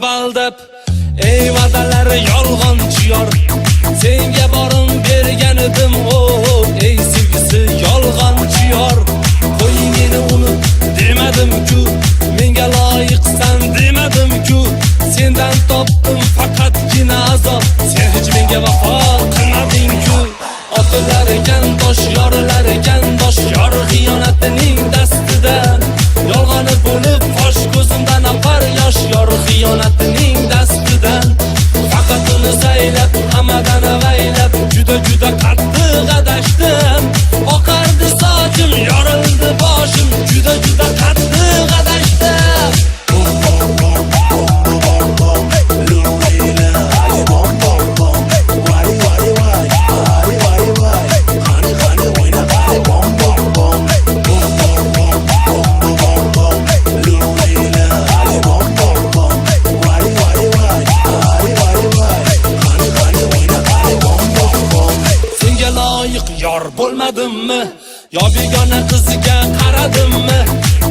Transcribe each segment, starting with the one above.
Aldab ey va'dalari yolg'onchi yor, senga borim bergan edim ey sevgisi yolg'onchi yor. Qo'yingni unut demadim-ku, menga loyiqsan demadim-ku, sendan topdim faqatgina azob, sen hech menga vafo qilmading-ku. Otalar ekan dosh, yorlar ekan dosh, yor xiyonatining dastidan yolg'oni bo'lib fosh ko'zimdan oqar yosh, yor xiyonatining dastidan. Faqat uni saylab, hammadan avaylab, juda qattiq adashdim. Oqardi sochim, yorildi boshim, juda qattiq adashdim. Yor bo'lmadimmi? Yo begona qiziga qaradimmi?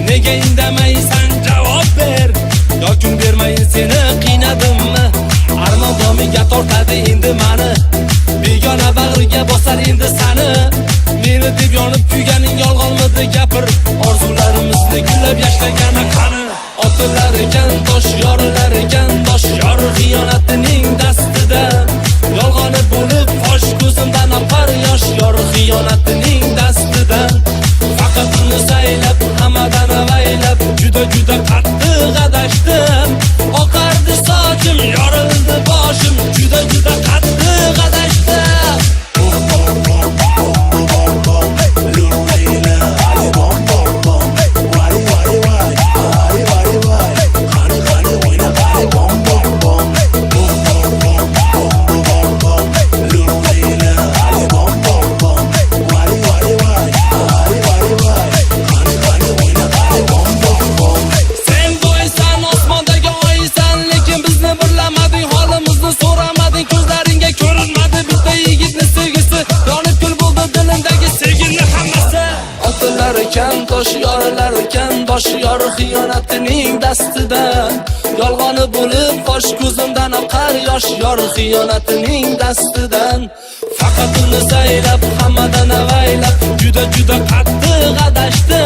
Nega indamaysan javob ber? Yo kun bermayin seni qiynadimmi? Armon domiga tortadi endi mani, begona bag'riga bosar endi sani. Meni deb yonib kuyganing yolg'onmidi gapir, orzularimizni gullab yashlagani qani? Otalar ekan tosh, yorlar ekan dosh, yor xiyonatining dastidan yolg'oni bo'lib fosh ko'zimdan oqar yosh, yor xiyonatining dastidan. Faqat uni saylab, hammadan avaylab, juda qattiq adashdim. Oqardi sochim, yorildi boshim, juda qattiq adashdim. Tosh yorlar ekan bosh, yor xiyonatining dastidan yolg'oni bo'lib fosh ko'zimdan oqar yosh, yor xiyonatining dastidan. Faqat uni saylab, hammadan avaylab, juda qattiq adashdim.